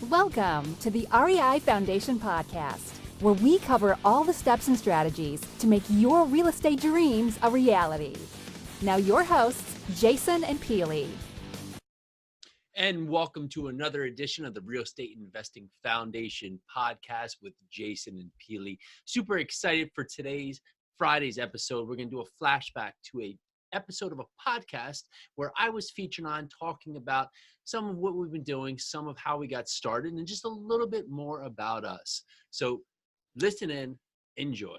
Welcome to the REI Foundation podcast, where we cover all the steps and strategies to make your real estate dreams a reality. Now your hosts, Jason and Peely. And welcome to another edition of the Real Estate Investing Foundation podcast with Jason and Peely. Super excited for Friday's episode. We're going to do a flashback to a episode of a podcast where I was featured on talking about some of what we've been doing, some of how we got started, and just a little bit more about us. So listen in, enjoy.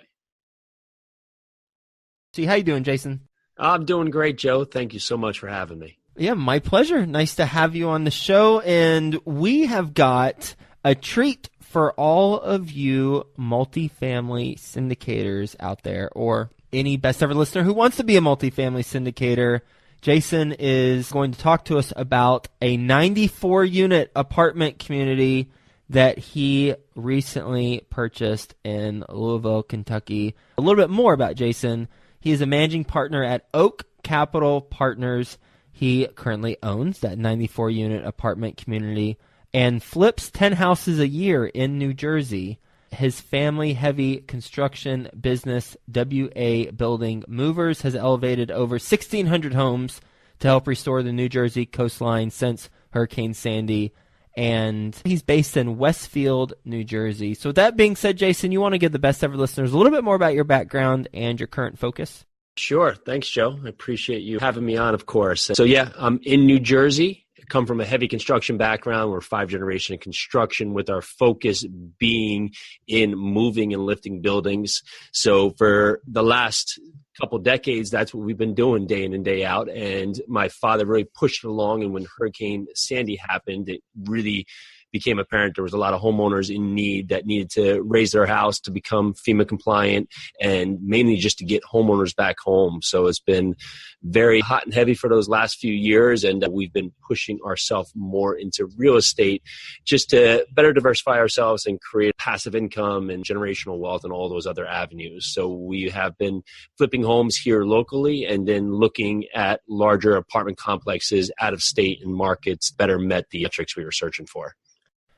See, how you doing, Jason? I'm doing great, Joe. Thank you so much for having me. Yeah, my pleasure. Nice to have you on the show. And we have got a treat for all of you multifamily syndicators out there, or any best ever listener who wants to be a multifamily syndicator. Jason is going to talk to us about a 94-unit apartment community that he recently purchased in Louisville, Kentucky. A little bit more about Jason. He is a managing partner at Oak Capital Partners. He currently owns that 94-unit apartment community and flips 10 houses a year in New Jersey. His family-heavy construction business, WA Building Movers, has elevated over 1,600 homes to help restore the New Jersey coastline since Hurricane Sandy. And he's based in Westfield, New Jersey. So with that being said, Jason, you want to give the best ever listeners a little bit more about your background and your current focus? Sure. Thanks, Joe. I appreciate you having me on, of course. So yeah, I'm in New Jersey. Come from a heavy construction background. We're 5th-generation in construction, with our focus being in moving and lifting buildings. So for the last couple decades, that's what we've been doing day in and day out. And my father really pushed it along. And when Hurricane Sandy happened, it really became apparent there was a lot of homeowners in need that needed to raise their house to become FEMA compliant, and mainly just to get homeowners back home. So it's been very hot and heavy for those last few years, and we've been pushing ourselves more into real estate just to better diversify ourselves and create passive income and generational wealth and all those other avenues. So we have been flipping homes here locally and then looking at larger apartment complexes out of state and markets better met the metrics we were searching for.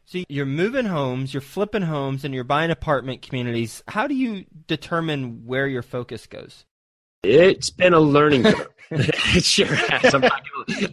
So you're moving homes, you're flipping homes, and you're buying apartment communities. How do you determine where your focus goes? It's been a learning curve. It sure has.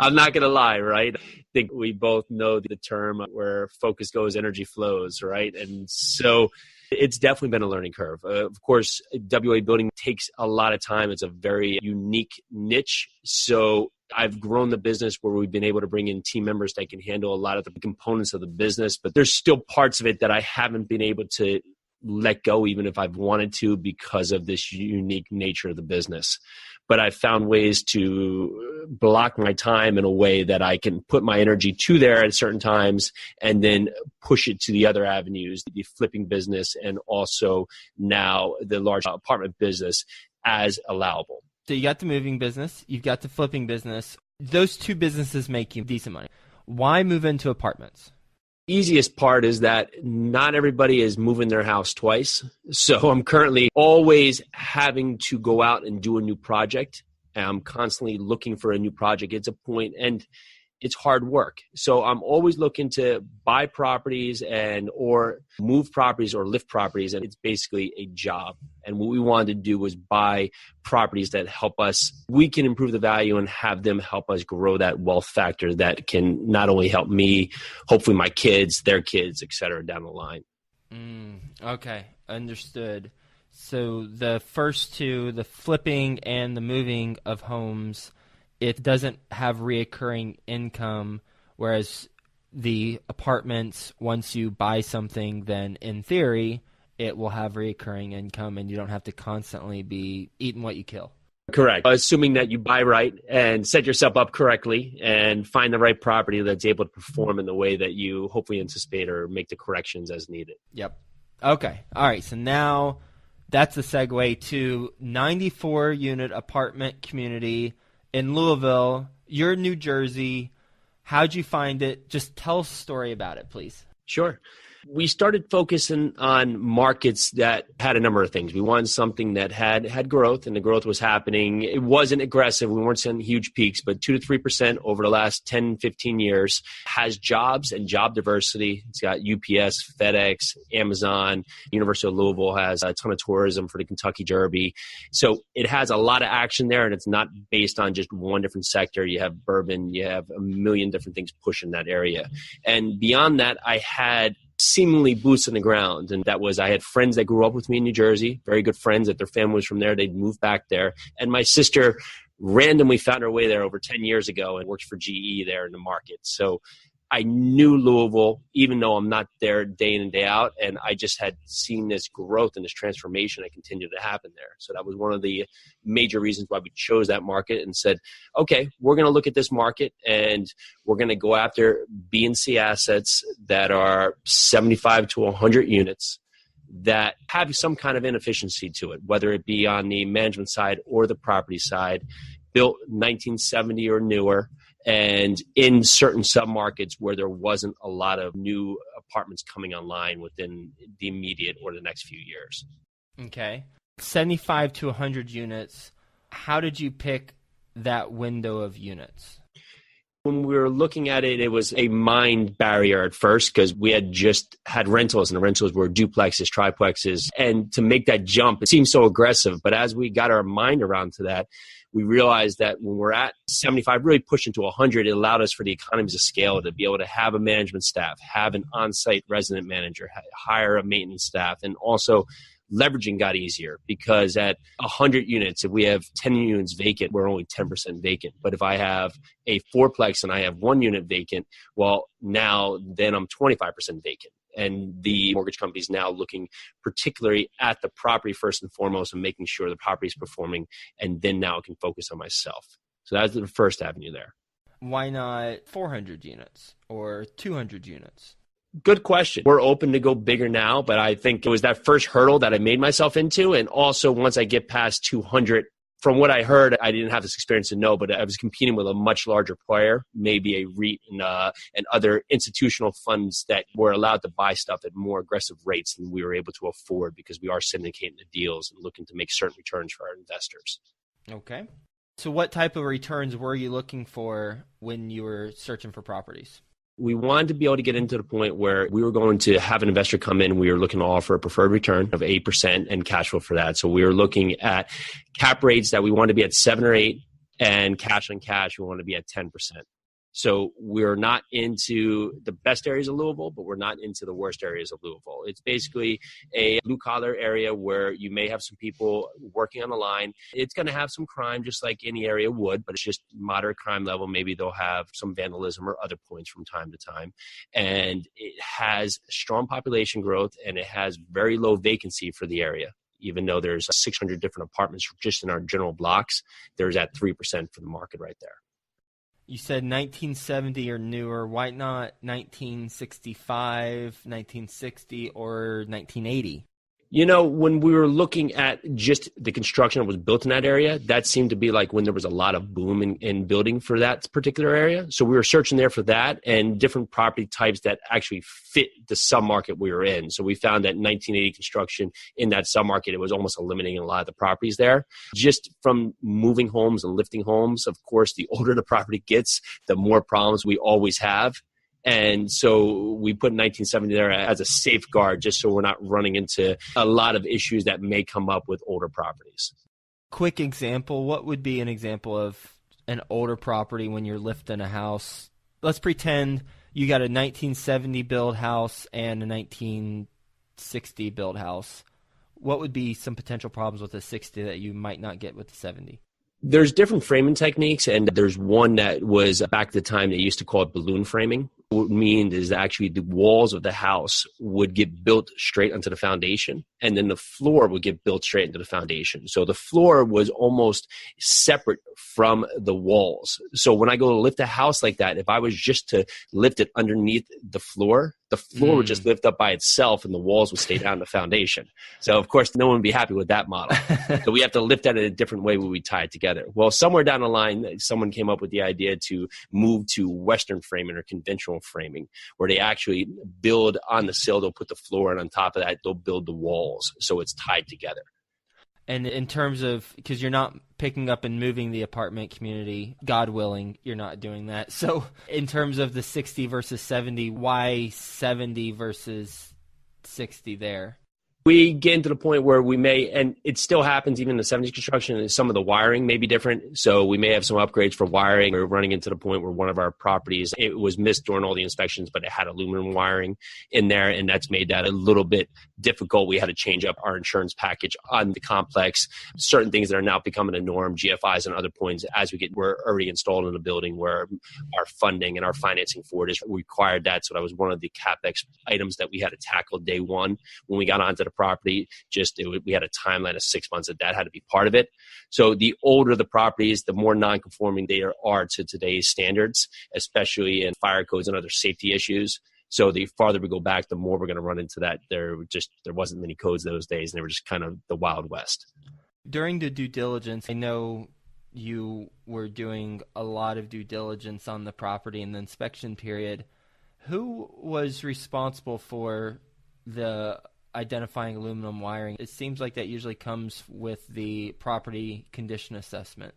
I'm not gonna lie, right? I think we both know the term where focus goes, energy flows, right? And so it's definitely been a learning curve. Of course, WA building takes a lot of time. It's a very unique niche. So I've grown the business where we've been able to bring in team members that can handle a lot of the components of the business, but there's still parts of it that I haven't been able to let go, even if I've wanted to, because of this unique nature of the business. But I've found ways to block my time in a way that I can put my energy to there at certain times and then push it to the other avenues, the flipping business and also now the large apartment business as allowable. So you got the moving business, you've got the flipping business. Those two businesses make you decent money. Why move into apartments? Easiest part is that not everybody is moving their house twice. So I'm currently always having to go out and do a new project. I'm constantly looking for a new project. It's a point, and it's hard work. So I'm always looking to buy properties or move properties or lift properties, and it's basically a job. And what we wanted to do was buy properties that help us. We can improve the value and have them help us grow that wealth factor that can not only help me, hopefully my kids, their kids, et cetera, down the line. Okay, understood. So the first two, the flipping and the moving of homes, it doesn't have reoccurring income, whereas the apartments, once you buy something, then in theory, it will have reoccurring income and you don't have to constantly be eating what you kill. Correct. Assuming that you buy right and set yourself up correctly and find the right property that's able to perform in the way that you hopefully anticipate or make the corrections as needed. Yep. Okay. All right. So now that's the segue to 94-unit apartment community in Louisville. You're in New Jersey. How'd you find it? Just tell us a story about it, please. Sure. We started focusing on markets that had a number of things. We wanted something that had growth, and the growth was happening. It wasn't aggressive. We weren't seeing huge peaks, but 2 to 3% over the last 10, 15 years, has jobs and job diversity. It's got UPS, FedEx, Amazon, University of Louisville has a ton of tourism for the Kentucky Derby. So it has a lot of action there, and it's not based on just one different sector. You have bourbon, you have a million different things pushing that area. And beyond that, I had seemingly boots on the ground. And that was, I had friends that grew up with me in New Jersey, very good friends that their family was from there. They'd moved back there. And my sister randomly found her way there over 10 years ago and worked for GE there in the market. So I knew Louisville, even though I'm not there day in and day out. And I just had seen this growth and this transformation that continued to happen there. So that was one of the major reasons why we chose that market and said, okay, we're going to look at this market and we're going to go after B and C assets that are 75 to 100 units that have some kind of inefficiency to it, whether it be on the management side or the property side, built 1970 or newer, and in certain submarkets where there wasn't a lot of new apartments coming online within the immediate or the next few years. Okay. 75 to 100 units. How did you pick that window of units? When we were looking at it, it was a mind barrier at first because we had just had rentals, and the rentals were duplexes, triplexes. And to make that jump, it seemed so aggressive. But as we got our mind around to that, we realized that when we're at 75, really pushing to 100, it allowed us for the economies of scale to be able to have a management staff, have an on-site resident manager, hire a maintenance staff, and also leveraging got easier because at 100 units, if we have 10 units vacant, we're only 10% vacant. But if I have a fourplex and I have 1 unit vacant, well, now then I'm 25% vacant. And the mortgage company is now looking particularly at the property first and foremost and making sure the property is performing. And then now I can focus on myself. So that's the first avenue there. Why not 400 units or 200 units? Good question. We're open to go bigger now, but I think it was that first hurdle that I made myself into. And also once I get past 200, from what I heard, I didn't have this experience to know, but I was competing with a much larger player, maybe a REIT and other institutional funds that were allowed to buy stuff at more aggressive rates than we were able to afford because we are syndicating the deals and looking to make certain returns for our investors. Okay. So what type of returns were you looking for when you were searching for properties? We wanted to be able to get into the point where we were going to have an investor come in. We were looking to offer a preferred return of 8% and cash flow for that. So we were looking at cap rates that we wanted to be at 7 or 8 and cash on cash, we want to be at 10%. So we're not into the best areas of Louisville, but we're not into the worst areas of Louisville. It's basically a blue-collar area where you may have some people working on the line. It's going to have some crime, just like any area would, but it's just moderate crime level. Maybe they'll have some vandalism or other points from time to time. And it has strong population growth, and it has very low vacancy for the area. Even though there's 600 different apartments just in our general blocks, there's at 3% for the market right there. You said 1970 or newer. Why not 1965, 1960, or 1980? You know, when we were looking at just the construction that was built in that area, that seemed to be like when there was a lot of boom in building for that particular area. So we were searching there for that and different property types that actually fit the submarket we were in. So we found that 1980 construction in that submarket, it was almost eliminating a lot of the properties there. Just from moving homes and lifting homes, of course, the older the property gets, the more problems we always have. And so we put 1970 there as a safeguard just so we're not running into a lot of issues that may come up with older properties. Quick example, what would be an example of an older property when you're lifting a house? Let's pretend you got a 1970 build house and a 1960 build house. What would be some potential problems with the 60 that you might not get with the 70? There's different framing techniques, and there's one that was back at the time they used to call it balloon framing. What it would mean is actually the walls of the house would get built straight onto the foundation, and then the floor would get built straight into the foundation. So the floor was almost separate from the walls. So when I go to lift a house like that, if I was just to lift it underneath the floor the floor would just lift up by itself and the walls would stay down the foundation. So of course, no one would be happy with that model. So we have to lift that in a different way when we tie it together. Well, somewhere down the line, someone came up with the idea to move to Western framing or conventional framing, where they actually build on the sill, they'll put the floor, and on top of that, they'll build the walls. So it's tied together. And in terms of, because you're not picking up and moving the apartment community, God willing, you're not doing that. So in terms of the 60 versus 70, why 70 versus 60 there? We get into the point where we may, and it still happens even in the 70s construction, and some of the wiring may be different. So we may have some upgrades for wiring. We're running into the point where one of our properties, it was missed during all the inspections, but it had aluminum wiring in there, and that's made that a little bit difficult. We had to change up our insurance package on the complex. Certain things that are now becoming a norm, GFIs and other points, as we're already installed in the building where our funding and our financing for it is required that. So that was one of the CapEx items that we had to tackle day one when we got onto the property. We had a timeline of 6 months that had to be part of it. So the older the properties, the more non-conforming they are to today's standards, especially in fire codes and other safety issues. So the farther we go back, the more we're going to run into that. There wasn't many codes those days, and they were just kind of the Wild West. During the due diligence, I know you were doing a lot of due diligence on the property in the inspection period. Who was responsible for the identifying aluminum wiring? It seems like that usually comes with the property condition assessment.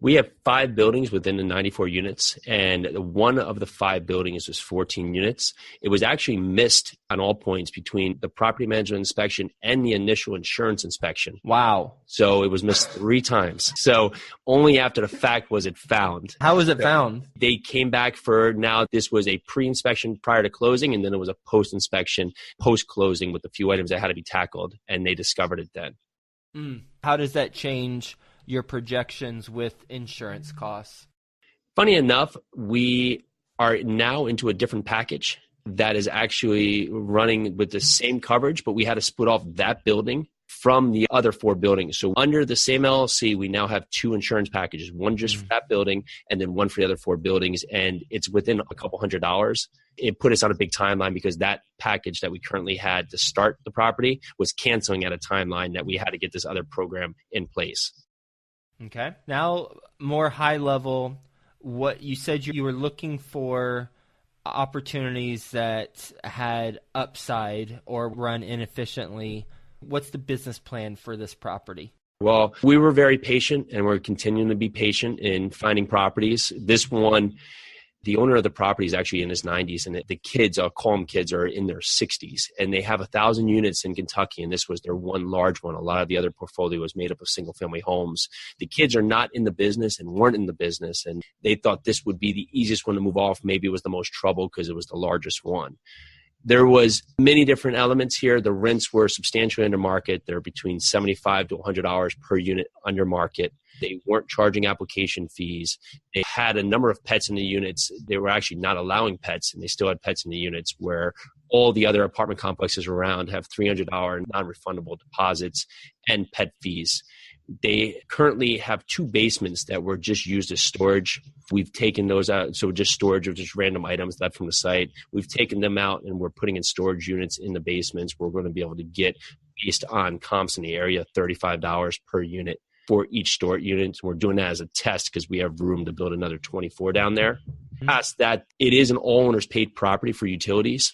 We have 5 buildings within the 94 units, and one of the 5 buildings was 14 units. It was actually missed on all points between the property management inspection and the initial insurance inspection. Wow. So it was missed 3 times. So only after the fact was it found. How was it found? They came back now this was a pre-inspection prior to closing, and then it was a post-inspection, post-closing with a few items that had to be tackled, and they discovered it then. How does that change your projections with insurance costs? Funny enough, we are now into a different package that is actually running with the same coverage, but we had to split off that building from the other 4 buildings. So under the same LLC, we now have 2 insurance packages, one just for that building and then one for the other 4 buildings. And it's within a couple $100. It put us on a big timeline because that package that we currently had to start the property was canceling at a timeline that we had to get this other program in place. Okay. Now, more high level, what you said you were looking for opportunities that had upside or run inefficiently. What's the business plan for this property? Well, we were very patient, and we're continuing to be patient in finding properties. This one, the owner of the property is actually in his 90s, and the kids, I'll call them kids, are in their 60s. And they have 1,000 units in Kentucky, and this was their one large one. A lot of the other portfolio was made up of single-family homes. The kids are not in the business and weren't in the business, and they thought this would be the easiest one to move off. Maybe it was the most trouble because it was the largest one. There was many different elements here. The rents were substantially under market. They're between $75 to $100 per unit under market. They weren't charging application fees. They had a number of pets in the units. They were actually not allowing pets, and they still had pets in the units, where all the other apartment complexes around have $300 non-refundable deposits and pet fees. They currently have 2 basements that were just used as storage. We've taken those out, so just storage of just random items left from the site. We've taken them out, and we're putting in storage units in the basements. We're going to be able to get, based on comps in the area, $35 per unit for each storage unit. So we're doing that as a test because we have room to build another 24 down there. Past that, it is an all owners paid property for utilities.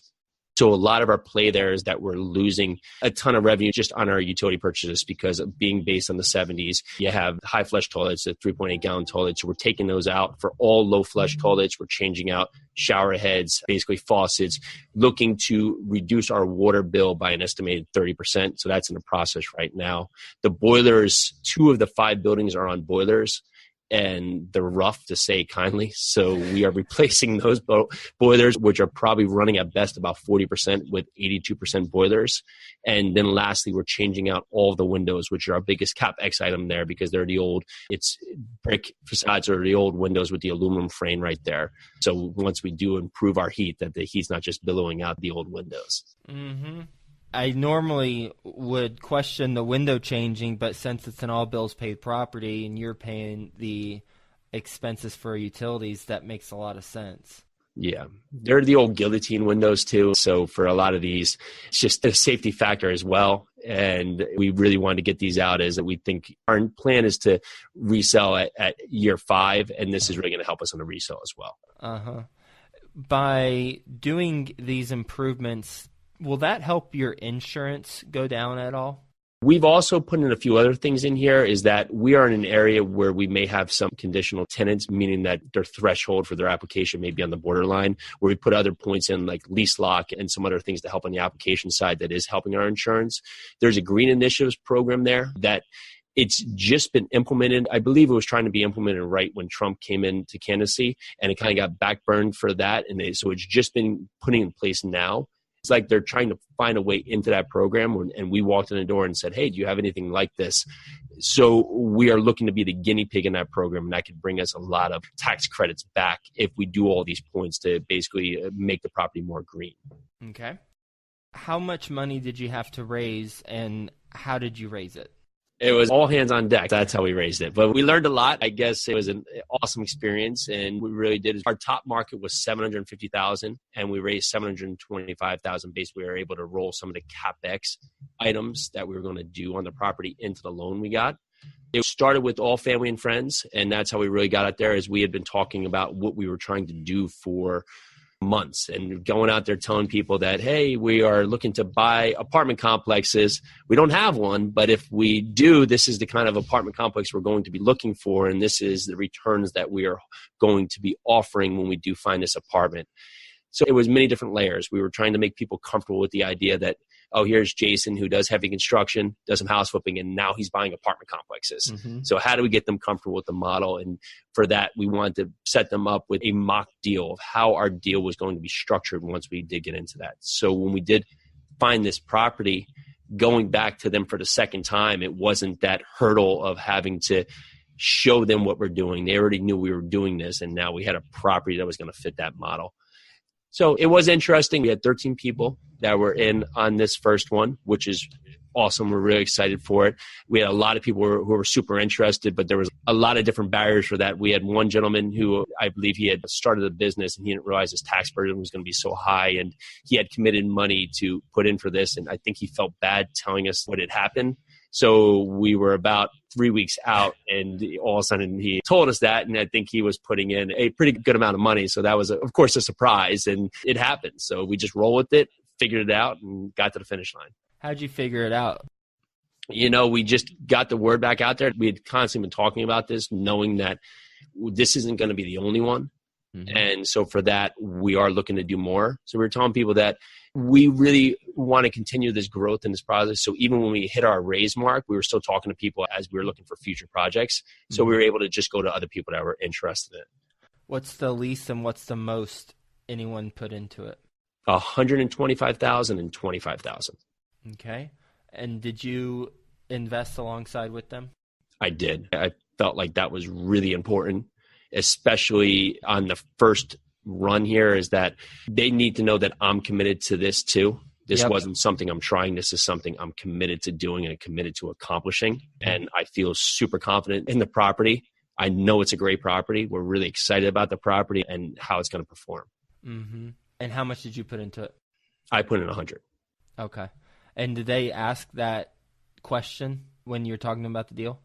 So a lot of our play there is that we're losing a ton of revenue just on our utility purchases because of being based on the 70s. You have high flush toilets, the 3.8 gallon toilets. So we're taking those out for all low flush toilets. We're changing out shower heads, basically faucets, looking to reduce our water bill by an estimated 30%. So that's in the process right now. The boilers, 2 of the 5 buildings are on boilers, and they're rough, to say kindly. So we are replacing those boilers, which are probably running at best about 40% with 82% boilers. And then lastly, we're changing out all of the windows, which are our biggest CapEx item there because they're it's brick facades or the old windows with the aluminum frame right there. So once we do improve our heat, that the heat's not just billowing out the old windows. Mm-hmm. I normally would question the window changing, but since it's an all bills paid property and you're paying the expenses for utilities, that makes a lot of sense. Yeah. They're the old guillotine windows too. So for a lot of these, it's just a safety factor as well. And we really wanted to get these out as that we think our plan is to resell at year 5. And this is really going to help us on the resale as well. Uh-huh. By doing these improvements, will that help your insurance go down at all? We've also put in a few other things in here is that we are in an area where we may have some conditional tenants, meaning that their threshold for their application may be on the borderline, where we put other points in like lease lock and some other things to help on the application side that is helping our insurance. There's a green initiatives program there that it's just been implemented. I believe it was trying to be implemented right when Trump came into candidacy, and it kind of got backburned for that. And so it's just been putting in place now. It's like they're trying to find a way into that program, and we walked in the door and said, hey, do you have anything like this? So we are looking to be the guinea pig in that program, and that could bring us a lot of tax credits back if we do all these points to basically make the property more green. Okay. How much money did you have to raise, and how did you raise it? It was all hands on deck. That's how we raised it. But we learned a lot. I guess it was an awesome experience, and we really did. Our top market was $750,000, and we raised $725,000. Basically, we were able to roll some of the CapEx items that we were going to do on the property into the loan we got. It started with all family and friends, and that's how we really got out there. As we had been talking about what we were trying to do for months and going out there telling people that, hey, we are looking to buy apartment complexes. We don't have one, but if we do, this is the kind of apartment complex we're going to be looking for, and this is the returns that we are going to be offering when we do find this apartment. So it was many different layers. We were trying to make people comfortable with the idea that, oh, here's Jason who does heavy construction, does some house flipping, and now he's buying apartment complexes. Mm-hmm. So how do we get them comfortable with the model? And for that, we wanted to set them up with a mock deal of how our deal was going to be structured once we did get into that. So when we did find this property, going back to them for the second time, it wasn't that hurdle of having to show them what we're doing. They already knew we were doing this, and now we had a property that was going to fit that model. So it was interesting. We had 13 people that were in on this first one, which is awesome. We're really excited for it. We had a lot of people who were super interested, but there was a lot of different barriers for that. We had one gentleman who I believe he had started a business and he didn't realize his tax burden was going to be so high, and he had committed money to put in for this. And I think he felt bad telling us what had happened. So we were about 3 weeks out, and all of a sudden he told us that, and I think he was putting in a pretty good amount of money. So that was, of course, a surprise, and it happened. So we just rolled with it, figured it out, and got to the finish line. How'd you figure it out? You know, we just got the word back out there. We had constantly been talking about this, knowing that this isn't going to be the only one. Mm-hmm. And so for that, we are looking to do more. So we're telling people that we really want to continue this growth in this process. So even when we hit our raise mark, we were still talking to people as we were looking for future projects. So we were able to just go to other people that were interested in it. What's the least and what's the most anyone put into it? $125,000 and $25,000. Okay. And did you invest alongside with them? I did. I felt like that was really important, especially on the first run here, is that they need to know that I'm committed to this too. This wasn't something I'm trying. This is something I'm committed to doing and committed to accomplishing. And I feel super confident in the property. I know it's a great property. We're really excited about the property and how it's going to perform. Mm-hmm. And how much did you put into it? I put in 100. Okay. And did they ask that question when you're talking about the deal?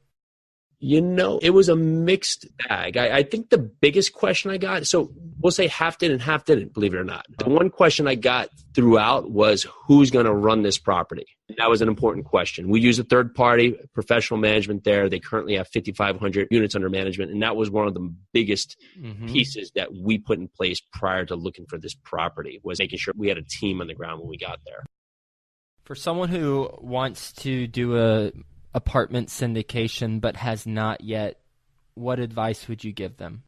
You know, it was a mixed bag. I think the biggest question I got, so we'll say half did and half didn't, believe it or not. The one question I got throughout was, who's going to run this property? That was an important question. We use a third party, professional management there. They currently have 5,500 units under management. And that was one of the biggest pieces that we put in place prior to looking for this property, was making sure we had a team on the ground when we got there. For someone who wants to do a apartment syndication but has not yet, what advice would you give them?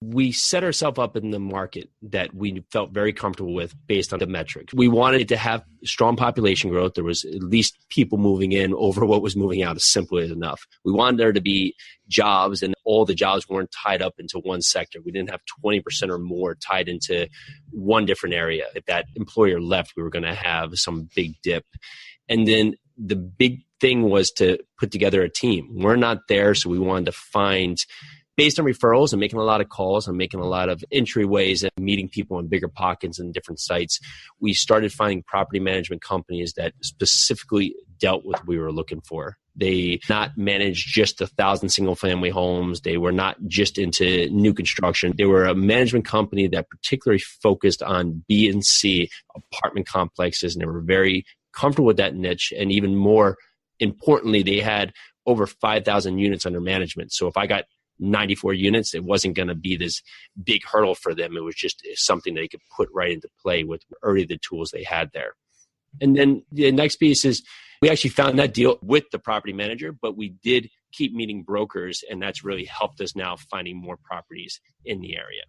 We set ourselves up in the market that we felt very comfortable with based on the metrics. We wanted it to have strong population growth. There was at least people moving in over what was moving out, as simple as enough. We wanted there to be jobs, and all the jobs weren't tied up into one sector. We didn't have 20% or more tied into one different area. If that employer left, we were going to have some big dip. And then the big thing was to put together a team. We're not there, so we wanted to find based on referrals and making a lot of calls and making a lot of entryways and meeting people in bigger pockets and different sites, we started finding property management companies that specifically dealt with what we were looking for. They not managed just 1,000 single family homes. They were not just into new construction. They were a management company that particularly focused on B and C apartment complexes, and they were very comfortable with that niche. And even more importantly, they had over 5,000 units under management. So if I got 94 units, it wasn't going to be this big hurdle for them. It was just something they could put right into play with already the tools they had there. And then the next piece is we actually found that deal with the property manager, but we did keep meeting brokers, and that's really helped us now finding more properties in the area.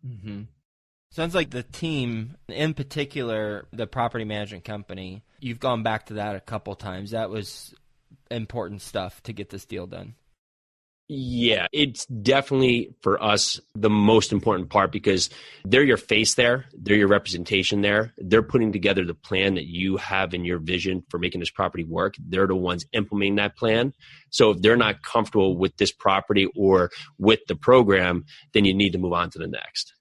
Mm-hmm. Sounds like the team, in particular, the property management company, you've gone back to that a couple times. That was important stuff to get this deal done. Yeah, it's definitely for us the most important part because they're your face there. They're your representation there. They're putting together the plan that you have in your vision for making this property work. They're the ones implementing that plan. So if they're not comfortable with this property or with the program, then you need to move on to the next.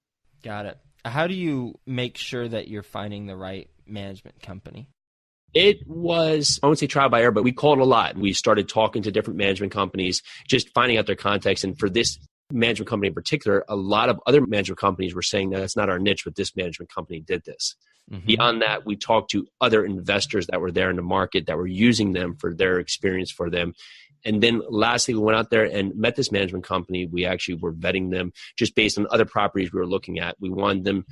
Got it. How do you make sure that you're finding the right management company? It was, I won't say trial by error, but we called a lot. We started talking to different management companies, just finding out their contacts. And for this management company in particular, a lot of other management companies were saying that it's not our niche, but this management company did this. Mm-hmm. Beyond that, we talked to other investors that were there in the market that were using them for their experience for them. And then lastly, we went out there and met this management company. We actually were vetting them just based on other properties we were looking at. We wanted them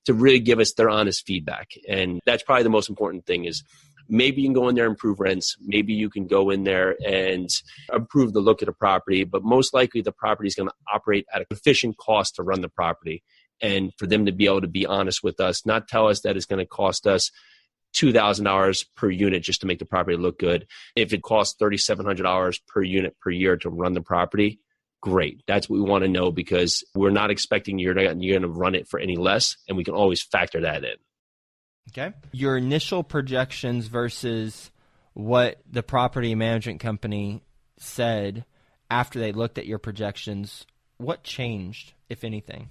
to really give us their honest feedback. And that's probably the most important thing is maybe you can go in there and improve rents. Maybe you can go in there and improve the look of the property. But most likely the property is going to operate at an efficient cost to run the property. And for them to be able to be honest with us, not tell us that it's going to cost us $2,000 per unit just to make the property look good. If it costs $3,700 per unit per year to run the property, great. That's what we want to know because we're not expecting you're going to run it for any less, and we can always factor that in. Okay. Your initial projections versus what the property management company said after they looked at your projections, what changed, if anything?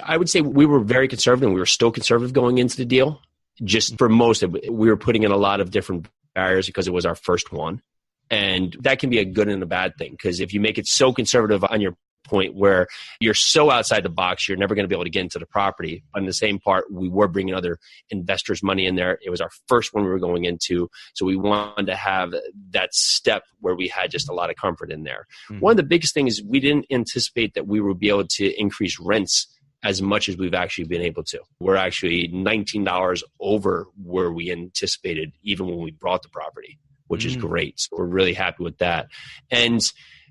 I would say we were very conservative, and we were still conservative going into the deal. Just for most of it, we were putting in a lot of different barriers because it was our first one. And that can be a good and a bad thing because if you make it so conservative on your point where you're so outside the box, you're never going to be able to get into the property. On the same part, we were bringing other investors' money in there. It was our first one we were going into. So we wanted to have that step where we had just a lot of comfort in there. Mm-hmm. One of the biggest things is we didn't anticipate that we would be able to increase rents as much as we've actually been able to. We're actually $19 over where we anticipated even when we brought the property, which is great. So we're really happy with that. And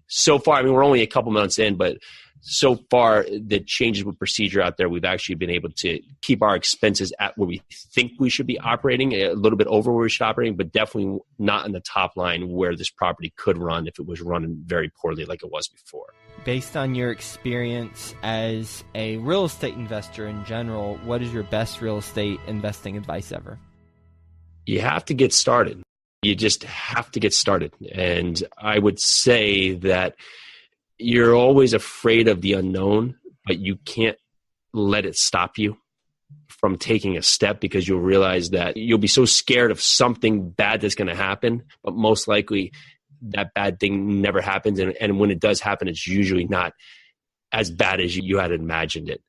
so far, I mean, we're only a couple months in, but so far the changes with procedure out there, we've actually been able to keep our expenses at where we think we should be operating, a little bit over where we should operate, but definitely not in the top line where this property could run if it was running very poorly like it was before. Based on your experience as a real estate investor in general, what is your best real estate investing advice ever? You have to get started. You just have to get started. And I would say that you're always afraid of the unknown, but you can't let it stop you from taking a step because you'll realize that you'll be so scared of something bad that's going to happen, but most likely that bad thing never happens. And when it does happen, it's usually not as bad as you had imagined it.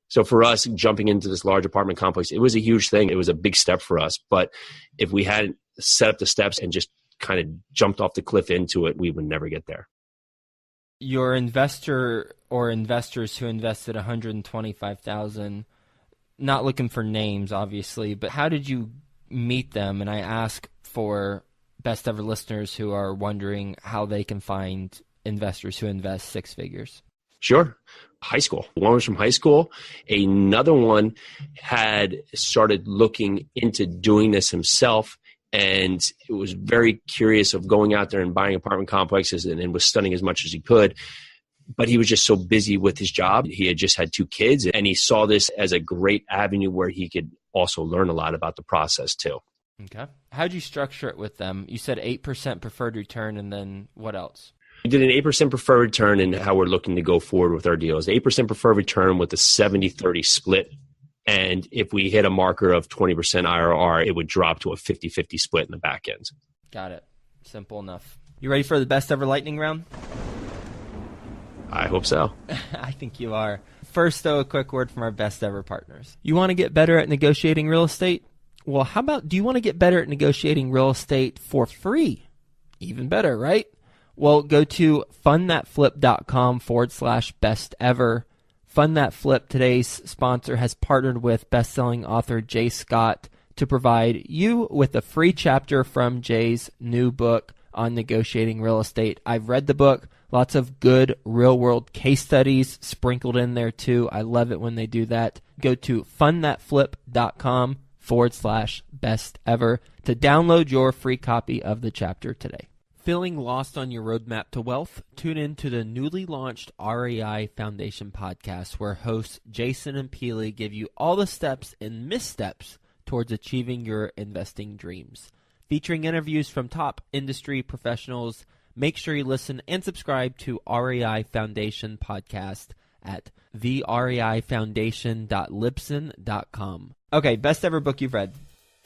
So for us, jumping into this large apartment complex, it was a huge thing. It was a big step for us. But if we hadn't set up the steps and just kind of jumped off the cliff into it, we would never get there. Your investor or investors who invested $125,000, not looking for names, obviously, but how did you meet them? And I ask for best ever listeners who are wondering how they can find investors who invest six figures. Sure. High school. One was from high school. Another one had started looking into doing this himself and it was very curious of going out there and buying apartment complexes and was studying as much as he could. But he was just so busy with his job. He had just had 2 kids and he saw this as a great avenue where he could also learn a lot about the process too. Okay. How'd you structure it with them? You said 8% preferred return and then what else? We did an 8% preferred return in how we're looking to go forward with our deals. 8% preferred return with a 70-30 split. And if we hit a marker of 20% IRR, it would drop to a 50-50 split in the back end. Got it. Simple enough. You ready for the best ever lightning round? I hope so. I think you are. First, though, a quick word from our best ever partners. You want to get better at negotiating real estate? Well, how about, do you want to get better at negotiating real estate for free? Even better, right? Well, go to fundthatflip.com/best ever. Fund That Flip, today's sponsor, has partnered with best-selling author Jay Scott to provide you with a free chapter from Jay's new book on negotiating real estate. I've read the book. Lots of good real-world case studies sprinkled in there, too. I love it when they do that. Go to fundthatflip.com/best ever to download your free copy of the chapter today. Feeling lost on your roadmap to wealth? Tune in to the newly launched REI Foundation podcast, where hosts Jason and Peely give you all the steps and missteps towards achieving your investing dreams. Featuring interviews from top industry professionals, make sure you listen and subscribe to REI Foundation podcast at thereifoundation.libsyn.com. Okay, best ever book you've read.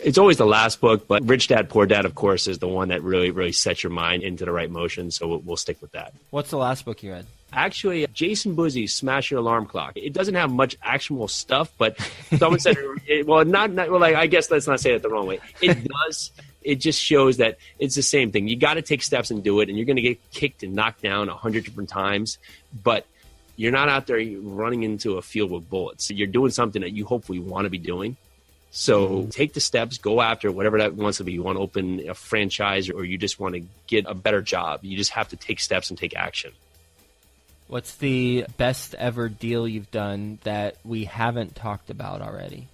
It's always the last book, but Rich Dad, Poor Dad, of course, is the one that really, really sets your mind into the right motion. So we'll stick with that. What's the last book you read? Actually, Jason Buzzi's Smash Your Alarm Clock. It doesn't have much actionable stuff, but someone said, I guess let's not say it the wrong way. It does. It just shows that it's the same thing. You got to take steps and do it, and you're going to get kicked and knocked down 100 different times, but you're not out there running into a field with bullets. You're doing something that you hopefully want to be doing. So take the steps, go after whatever that wants to be. You want to open a franchise or you just want to get a better job. You just have to take steps and take action. What's the best ever deal you've done that we haven't talked about already?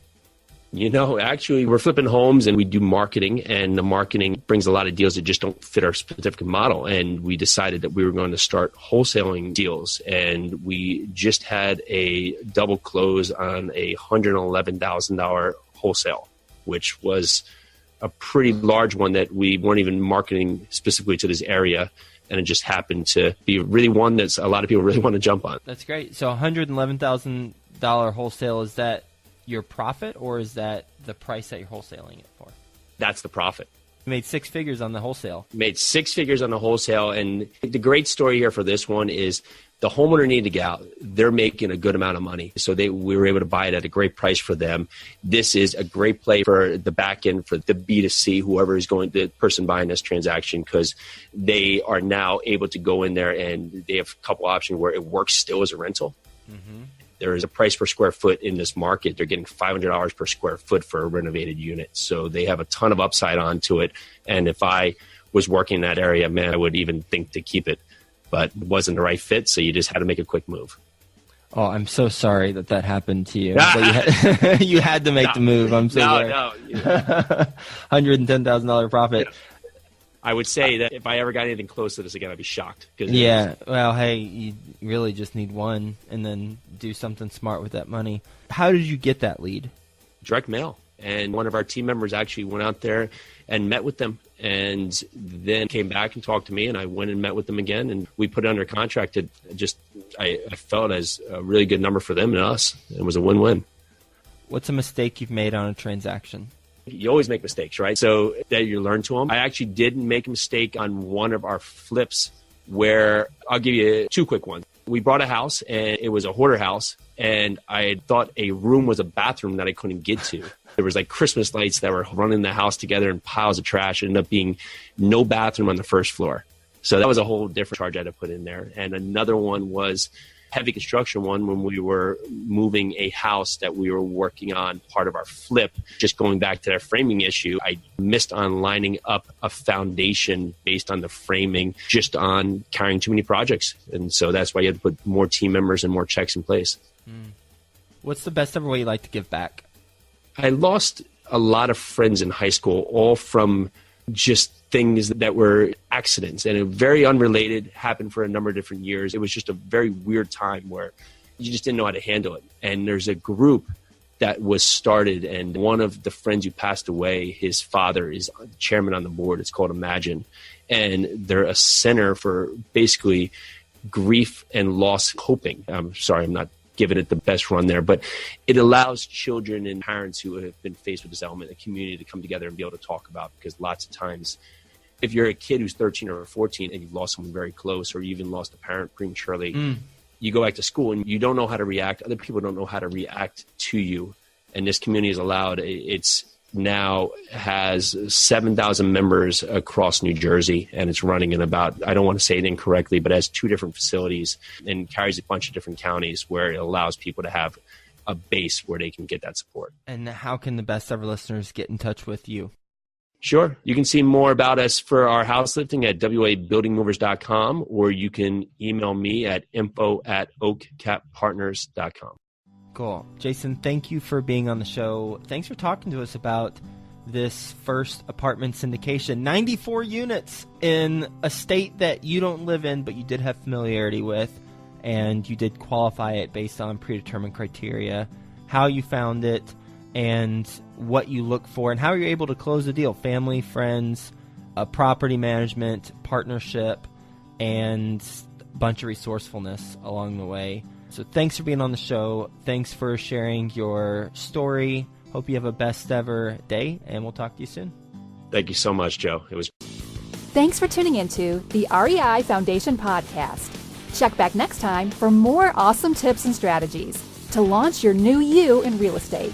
You know, actually, we're flipping homes and we do marketing, and the marketing brings a lot of deals that just don't fit our specific model. And we decided that we were going to start wholesaling deals. And we just had a double close on a $111,000 wholesale, which was a pretty large one that we weren't even marketing specifically to this area. And it just happened to be really one that's a lot of people really want to jump on. That's great. So $111,000 wholesale, is that your profit or is that the price that you're wholesaling it for? That's the profit. You made six figures on the wholesale. Made six figures on the wholesale. And the great story here for this one is the homeowner needed to get out. They're making a good amount of money. So we were able to buy it at a great price for them. This is a great play for the back end, for the B2C, whoever is the person buying this transaction, because they are now able to go in there and they have a couple options where it works still as a rental. Mm-hmm. There is a price per square foot in this market. They're getting $500 per square foot for a renovated unit. So they have a ton of upside onto it. And if I was working in that area, man, I would even think to keep it. But it wasn't the right fit, so you just had to make a quick move. Oh, I'm so sorry that happened to you. But you had to make the move. I'm so sorry. $110,000 profit. I would say that if I ever got anything close to this again, I'd be shocked. Well, hey, you really just need one and then do something smart with that money. How did you get that lead? Direct mail. And one of our team members actually went out there and met with them and then came back and talked to me, and I went and met with them again, and we put it under contract. I felt as a really good number for them and us. It was a win-win. What's a mistake you've made on a transaction? You always make mistakes, right? So that you learn to them. I actually didn't make a mistake on one of our flips where I'll give you two quick ones. We bought a house, and it was a hoarder house, and I thought a room was a bathroom that I couldn't get to. There was like Christmas lights that were running the house together and piles of trash. It ended up being no bathroom on the first floor. So that was a whole different charge I had to put in there. And another one was heavy construction one when we were moving a house that we were working on, part of our flip. Just going back to that framing issue, I missed on lining up a foundation based on the framing, just on carrying too many projects. And so that's why you have to put more team members and more checks in place. What's the best ever way you like to give back? I lost a lot of friends in high school, all from just things that were accidents, and it very unrelated, happened for a number of different years. It was just a very weird time where you just didn't know how to handle it. And there's a group that was started. And one of the friends who passed away, his father is chairman on the board. It's called Imagine. And they're a center for basically grief and loss coping. I'm sorry, I'm not giving it the best run there, but it allows children and parents who have been faced with this element, a community, to come together and be able to talk about, because lots of times, if you're a kid who's 13 or 14 and you've lost someone very close, or you even lost a parent prematurely, you go back to school and you don't know how to react. Other people don't know how to react to you. And this community is allowed. It's now has 7,000 members across New Jersey, and it's running in about, I don't want to say it incorrectly, but it has 2 different facilities and carries a bunch of different counties, where it allows people to have a base where they can get that support. And how can the Best Ever listeners get in touch with you? Sure. You can see more about us for our house lifting at wabuildingmovers.com, or you can email me at info@oakcappartners.com. Cool. Jason, thank you for being on the show. Thanks for talking to us about this first apartment syndication. 94 units in a state that you don't live in, but you did have familiarity with, and you did qualify it based on predetermined criteria, how you found it, and what you look for, and how you're able to close the deal. Family, friends, property management, partnership, and a bunch of resourcefulness along the way. So thanks for being on the show. Thanks for sharing your story. Hope you have a best ever day, and we'll talk to you soon. Thank you so much, Joe. It was. Thanks for tuning into the REI Foundation podcast. Check back next time for more awesome tips and strategies to launch your new you in real estate.